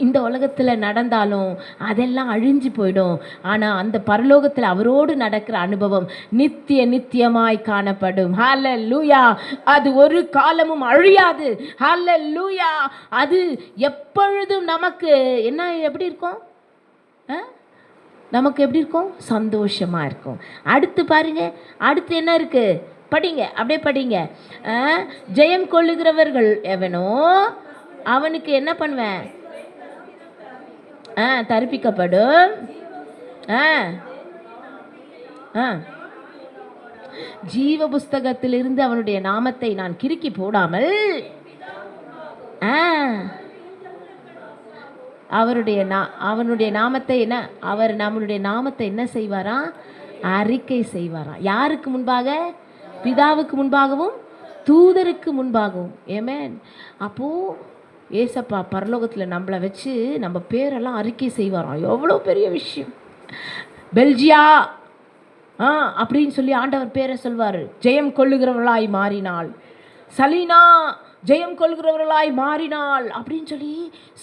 இந்த உலகத்தில் நடந்தாலும் அதெல்லாம் அழிஞ்சு போயிடும். ஆனால் அந்த பரலோகத்தில் அவரோடு நடக்கிற அனுபவம் நித்தியமாய் காணப்படும். ஹல்லேலூயா. அது ஒரு காலமும் அழியாது. ஹல்லேலூயா. அது எப்பொழுதும் நமக்கு என்ன எப்படி இருக்கும்? நமக்கு எப்படி இருக்கும்? சந்தோஷமாக இருக்கும். அடுத்து பாருங்க, அடுத்து என்ன இருக்கு? படிங்க, அப்படியே படிங்க. ஜெயம் கொள்ளுகிறவர்கள் எவனோ அவனுக்கு என்ன பண்ணுவேன்? தரிப்பிக்கப்படும். ஜீவ புஸ்தகத்திலிருந்து அவனுடைய நாமத்தை நான் கிறுக்கி போடாமல் அவனுடைய நாமத்தை என்ன, அவர் நம்மளுடைய நாமத்தை என்ன செய்வாரா? அறிக்கை செய்வாரா? யாருக்கு முன்பாக? பிதாவுக்கு முன்பாகவும் தூதருக்கு முன்பாகவும். ஆமென். அப்போ ஏசப்பா பரலோகத்தில் நம்மளை வச்சு நம்ம பேரெல்லாம் அறிக்கை செய்வாராம். எவ்வளோ பெரிய விஷயம். பெல்ஜியா அப்படின்னு சொல்லி ஆண்டவர் பேரை சொல்வார். ஜெயம் கொள்ளுகிறவர்களாய் மாறினாள். சலீனா ஜெயம் கொள்கிறவர்களாய் மாறினாள் அப்படின்னு சொல்லி,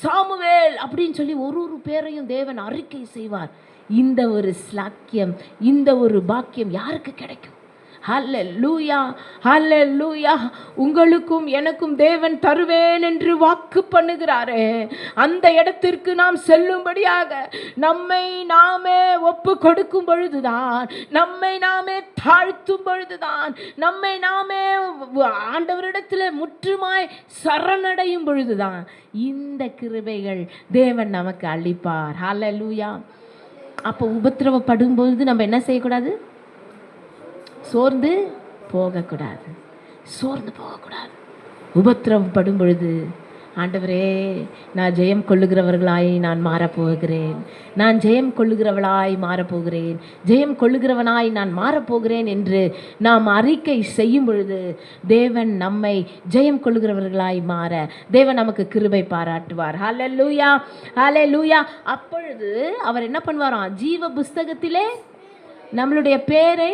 சாமுவேல் அப்படின்னு சொல்லி ஒரு பேரையும் தேவன் அறிக்கை செய்வார். இந்த ஒரு ஸ்லாக்கியம், இந்த ஒரு பாக்கியம் யாருக்கு கிடைக்கும்? ஹல்லேலூயா. ஹல்லேலூயா. உங்களுக்கும் எனக்கும் தேவன் தருவேன் என்று வாக்கு பண்ணுகிறாரே, அந்த இடத்திற்கு நாம் செல்லும்படியாக நம்மை நாமே ஒப்பு கொடுக்கும் பொழுதுதான், நம்மை நாமே தாழ்த்தும் பொழுதுதான், நம்மை நாமே ஆண்டவரிடத்தில் முற்றுமாய் சரணடையும் பொழுதுதான் இந்த கிருபைகள் தேவன் நமக்கு அளிப்பார். ஹல்லேலூயா. அப்போ உபத்திரவப்படும் பொழுது நம்ம என்ன செய்யக்கூடாது? சோர்ந்து போகக்கூடாது. சோர்ந்து போகக்கூடாது. உபத்திரவப்படும் பொழுது, ஆண்டவரே நான் ஜெயம் கொள்ளுகிறவர்களாய் நான் மாறப்போகிறேன், நான் ஜெயம் கொள்ளுகிறவளாய் மாறப்போகிறேன், ஜெயம் கொள்ளுகிறவனாய் நான் மாறப்போகிறேன் என்று நாம் அறிக்கை செய்யும் பொழுது தேவன் நம்மை ஜெயம் கொள்ளுகிறவர்களாய் மாற தேவன் நமக்கு கிருபை பாராட்டுவார். ஹல்லேலூயா, ஹல்லேலூயா. அப்பொழுது அவர் என்ன பண்ணுவாராம்? ஜீவ புஸ்தகத்திலே நம்மளுடைய பேரை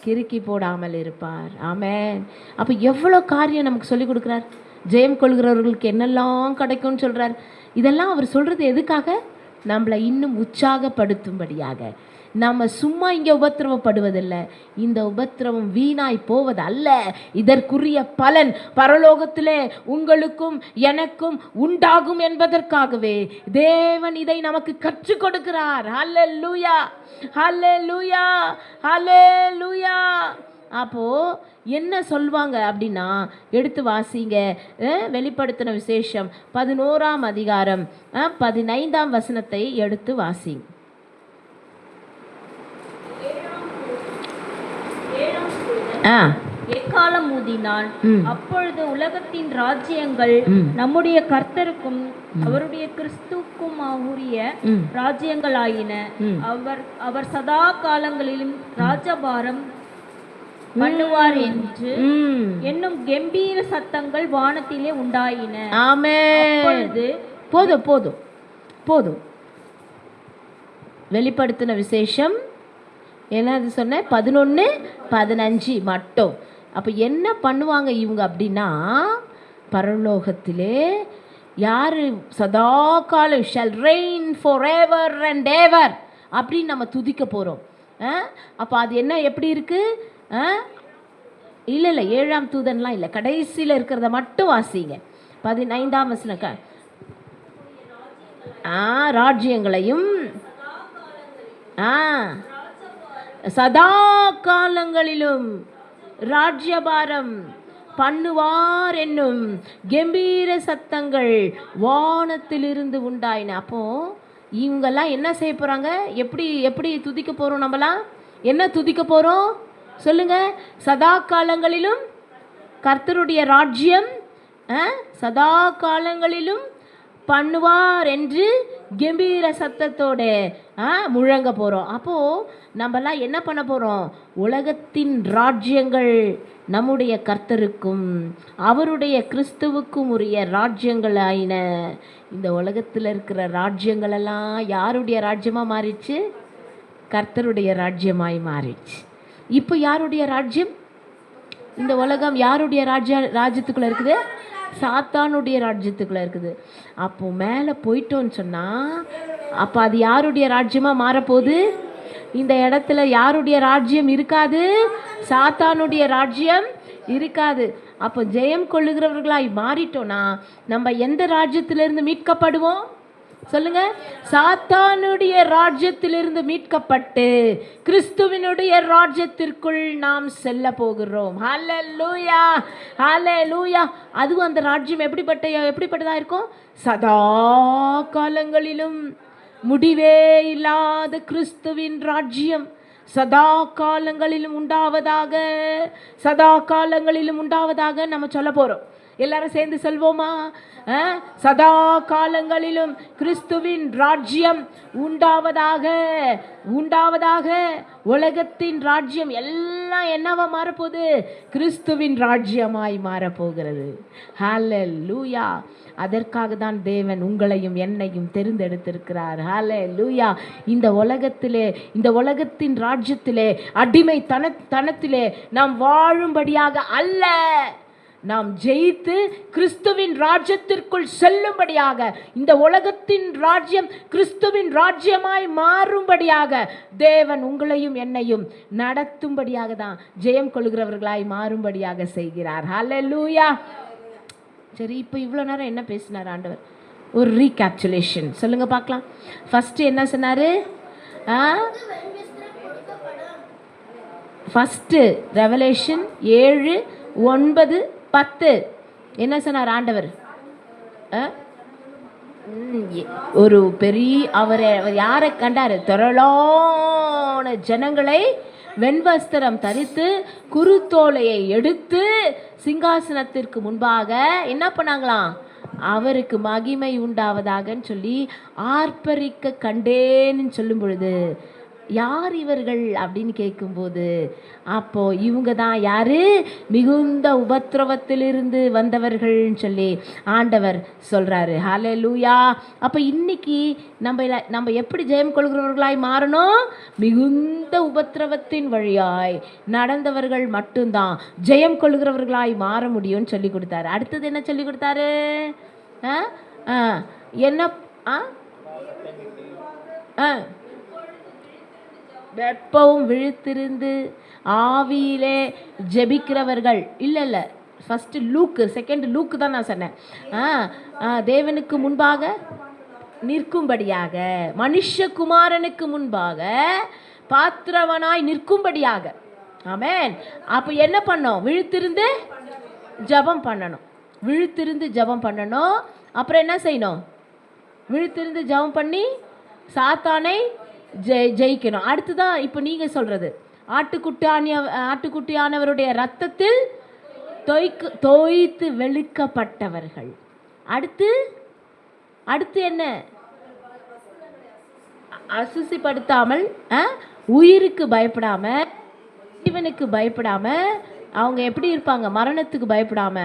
கிறுக்கி போடாமல் இருப்பார். ஆமென். அப்போ எவ்வளோ காரியம் நமக்கு சொல்லி கொடுக்குறார். ஜெயம் கொள்கிறவர்களுக்கு என்னெல்லாம் கிடைக்கும்னு சொல்கிறார். இதெல்லாம் அவர் சொல்கிறது எதுக்காக? நம்மளை இன்னும் உற்சாகப்படுத்தும்படியாக. நம்ம சும்மா இங்கே உபத்திரவப்படுவதில்லை, இந்த உபத்திரவம் வீணாய் போவது அல்ல, இதற்குரிய பலன் பரலோகத்திலே உங்களுக்கும் எனக்கும் உண்டாகும் என்பதற்காகவே தேவன் இதை நமக்கு கற்றுக் கொடுக்கிறார். ஹல்லேலூயா, ஹல்லேலூயா, ஹல்லேலூயா. அப்போது என்ன சொல்வாங்க அப்படின்னா, எடுத்து வாசிங்க. வெளிப்படுத்தின விசேஷம் 11ஆம் அதிகாரம் 15ஆம் வசனத்தை எடுத்து வாசிங்க. எக்காலம் ஊதினான். அப்பொழுது உலகத்தின் ராஜ்யங்கள் நம்முடைய கர்த்தருக்கும் அவருடைய கிறிஸ்துவுக்கும் உரிய ராஜ்யங்கள் ஆயின. அவர் சதா காலங்களிலும் ராஜபாரம் பண்ணுவார் என்று என்னும் கம்பீர சத்தங்கள் வானத்திலே உண்டாயின. ஆமென். போதும் போதும் போதும். வெளிப்படுத்தின விசேஷம் என்னது சொன்ன? 11-15 மட்டும். அப்போ என்ன பண்ணுவாங்க இவங்க அப்படின்னா, பரலோகத்திலே யார் சதா காலம் shall rain for ever and எவர் அப்படின்னு நம்ம துதிக்க போகிறோம். அப்போ அது என்ன எப்படி இருக்குது? இல்லை இல்லை, 7ஆம் தூதன்லாம் இல்லை, கடைசியில் இருக்கிறத மட்டும் வாசிங்க. 15ஆம் வசனம். ராஜ்யங்களையும் சதா காலங்களிலும் ராஜ்யபாரம் பண்ணுவார் என்னும் கம்பீர சத்தங்கள் வானத்திலிருந்து உண்டாயின. அப்போ இவங்கெல்லாம் என்ன செய்ய போகிறாங்க? எப்படி எப்படி துதிக்க போகிறோம்? நம்மளாம் என்ன துதிக்க போகிறோம் சொல்லுங்க? சதா காலங்களிலும் கர்த்தருடைய ராஜ்யம் சதா காலங்களிலும் பண்ணுவார் என்று கம்பீர சத்தத்தோட முழங்க போகிறோம். அப்போது நம்மலாம் என்ன பண்ண போகிறோம்? உலகத்தின் ராஜ்யங்கள் நம்முடைய கர்த்தருக்கும் அவருடைய கிறிஸ்துவுக்கும் உரிய ராஜ்யங்கள் ஆயின. இந்த உலகத்தில் இருக்கிற ராஜ்யங்களெல்லாம் யாருடைய ராஜ்யமாக மாறிடுச்சு? கர்த்தருடைய ராஜ்யமாய் மாறிடுச்சு. இப்போ யாருடைய ராஜ்யம்? இந்த உலகம் யாருடைய ராஜ்யத்துக்குள்ளே இருக்குது? சாத்தானுடைய ராஜ்யத்துக்குள்ளே இருக்குது. அப்போ மேலே போயிட்டோன்னு சொன்னால் அப்போ அது யாருடைய ராஜ்யமாக மாறப்போகுது? இந்த இடத்துல யாருடைய ராஜ்யம் இருக்காது? சாத்தானுடைய ராஜ்யம் இருக்காது. அப்போ ஜெயம் கொள்ளுகிறவர்களாய் மாறிட்டோன்னா நம்ம எந்த ராஜ்யத்திலிருந்து மீட்கப்படுவோம் சொல்லுங்க? சாத்தானுடைய ராஜ்யத்திலிருந்து மீட்கப்பட்டு கிறிஸ்துவினுடைய ராஜ்யத்திற்குள் நாம் செல்ல போகிறோம். ஹல்லேலூயா, ஹல்லேலூயா. அதுவும் அந்த ராஜ்யம் எப்படிப்பட்டதா இருக்கும்? சதா காலங்களிலும் முடிவே இல்லாத கிறிஸ்துவின் ராஜ்யம் சதா காலங்களிலும் உண்டாவதாக, சதா காலங்களிலும் உண்டாவதாக நம்ம சொல்ல போகிறோம். எல்லாரும் சேர்ந்து சொல்வோமா? சதா காலங்களிலும் கிறிஸ்துவின் ராஜ்யம் உண்டாவதாக, உண்டாவதாக. உலகத்தின் ராஜ்யம் எல்லாம் என்னவா மாறப்போகுது? கிறிஸ்துவின் ராஜ்யமாய் மாறப்போகிறது. ஹல்லேலூயா. அதற்காக தான் தேவன் உங்களையும் என்னையும் தெரிந்தெடுத்திருக்கிறார். ஹல்லேலூயா. இந்த உலகத்திலே, இந்த உலகத்தின் ராஜ்யத்திலே, அடிமை தனத்திலே நாம் வாழும்படியாக அல்ல, நாம் ஜெயித்து கிறிஸ்துவின் ராஜ்யத்திற்குள் செல்லும்படியாக, இந்த உலகத்தின் ராஜ்யம் கிறிஸ்துவின் ராஜ்யமாய் மாறும்படியாக தேவன் உங்களையும் என்னையும் நடத்தும்படியாக தான் ஜெயம் கொள்கிறவர்களாய் மாறும்படியாக செய்கிறார். ஹல்லேலூயா. சரி, இப்போ இவ்வளோ நேரம் என்ன பேசினார் ஆண்டவர்? ஒரு ரீகேப்சுலேஷன் சொல்லுங்க பார்க்கலாம். ஃபஸ்ட்டு என்ன சொன்னார்? ஃபஸ்ட்டு ரெவலேஷன் 7, 9, 10 என்ன சொன்னார் ஆண்டவர்? ஒரு பெரிய அவர் யாரை கண்டார்? திரளான ஜனங்களை வெண்வஸ்திரம் தரித்து குருத்தோலையை எடுத்து சிங்காசனத்திற்கு முன்பாக என்ன பண்ணாங்களாம்? அவருக்கு மகிமை உண்டாவதாகன்னு சொல்லி ஆர்ப்பரிக்க கண்டேன்னு சொல்லும் பொழுது, யார் இவர்கள் அப்படின்னு கேட்கும்போது, அப்போ இவங்க தான் யாரு? மிகுந்த உபத்திரவத்திலிருந்து வந்தவர்கள்னு சொல்லி ஆண்டவர் சொல்றாரு. ஹல்லேலூயா. அப்போ இன்னைக்கு நம்ம எப்படி ஜெயம் கொள்கிறவர்களாய் மாறணும்? மிகுந்த உபத்திரவத்தின் வழியாய் நடந்தவர்கள் மட்டும்தான் ஜெயம் கொள்கிறவர்களாய் மாற முடியும்னு சொல்லி கொடுத்தாரு. அடுத்தது என்ன சொல்லி கொடுத்தாரு? என்ன? வெப்பவும் விழித்திருந்து ஆவியிலே ஜெபிக்கிறவர்கள். இல்லை, ஃபஸ்ட்டு லூக்கு, செகண்ட் லூக்கு தான் நான் சொன்னேன். தேவனுக்கு முன்பாக நிற்கும்படியாக, மனுஷகுமாரனுக்கு முன்பாக பாத்திரவனாய் நிற்கும்படியாக. ஆமென். அப்போ என்ன பண்ணோம்? விழித்திருந்து ஜெபம் பண்ணணும். விழித்திருந்து ஜெபம் பண்ணணும். அப்புறம் என்ன செய்யணும்? விழித்திருந்து ஜெபம் பண்ணி சாத்தானை ஜெயிக்கணும். அடுத்துதான் இப்போ நீங்கள் சொல்கிறது, ஆட்டுக்குட்டியானவருடைய ரத்தத்தில் தோய்த்து வெளுக்கப்பட்டவர்கள். அடுத்து என்ன? அசுசிப்படுத்தாமல், உயிருக்கு பயப்படாம, ஜீவனுக்கு பயப்படாம, அவங்க எப்படி இருப்பாங்க? மரணத்துக்கு பயப்படாம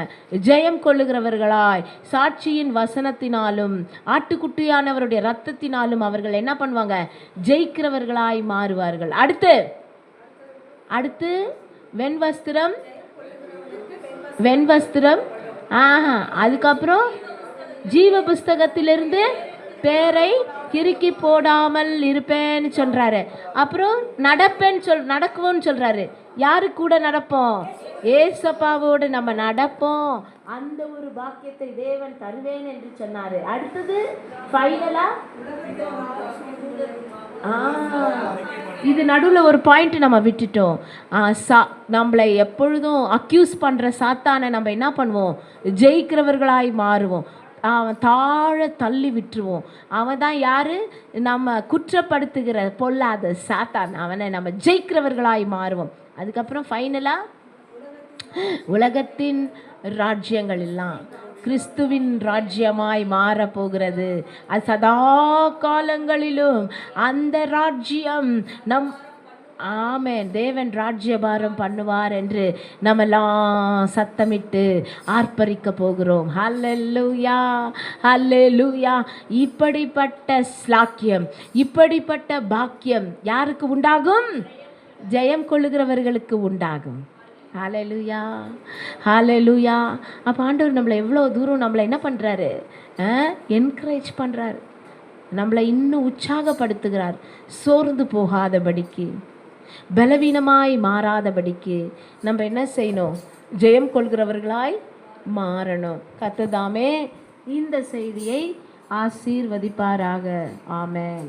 ஜெயம் கொள்ளுகிறவர்களாய் சாட்சியின் வசனத்தினாலும் ஆட்டுக்குட்டியானவருடைய இரத்தத்தினாலும் அவர்கள் என்ன பண்ணுவாங்க? ஜெயிக்கிறவர்களாய் மாறுவார்கள். அடுத்து வெண்வஸ்திரம். அதுக்கப்புறம் ஜீவ புஸ்தகத்திலிருந்து பேரை கிறுக்கி போடாமல் இருப்பேன்னு சொல்றாரு. அப்புறம் நடக்குவோன்னு சொல்றாரு. யாரு கூட நடப்போம்? ஏசப்பாவோடு நம்ம நடப்போம். அந்த ஒரு பாக்கியத்தை தேவன் தருவேன் என்று சொன்னாரு. அடுத்தது ஃபைனலா இது நடுவில் ஒரு பாயிண்ட் நம்ம விட்டுட்டோம். நம்மளை எப்பொழுதும் அக்யூஸ் பண்ற சாத்தானை நம்ம என்ன பண்ணுவோம்? ஜெயிக்கிறவர்களாய் மாறுவோம். அவன் தாழ தள்ளி விட்டுருவோம். அவன் தான் யாரு? நம்ம குற்றப்படுத்துகிற பொல்லாத சாத்தான். அவனை நம்ம ஜெயிக்கிறவர்களாய் மாறுவோம். அதுக்கப்புறம் ஃபைனலாக உலகத்தின் ராஜ்யங்கள் எல்லாம் கிறிஸ்துவின் ராஜ்யமாய் மாறப்போகிறது. அது சதா காலங்களிலும் அந்த ராஜ்யம் ஆமென், தேவன் ராஜ்யபாரம் பண்ணுவார் என்று நம்மெல்லாம் சத்தமிட்டு ஆர்ப்பரிக்க போகிறோம். ஹல்லேலூயா, ஹல்லேலூயா. இப்படிப்பட்ட ஸ்லாக்கியம், இப்படிப்பட்ட பாக்கியம் யாருக்கு உண்டாகும்? ஜெயம் கொள்ளுகிறவர்களுக்கு உண்டாகும். ஹல்லேலூயா, ஹல்லேலூயா. அப்போ ஆண்டவர் நம்மளை எவ்வளோ தூரம் நம்மளை என்ன பண்ணுறாரு? என்கரேஜ் பண்ணுறாரு, நம்மளை இன்னும் உற்சாகப்படுத்துகிறார். சோர்ந்து போகாதபடிக்கு, பலவீனமாய் மாறாதபடிக்கு நம்ம என்ன செய்யணும்? ஜெயம் கொள்கிறவர்களாய் மாறணும். கர்த்தர் தாமே இந்த செய்தியை ஆசீர்வதிப்பாராக. ஆமென்.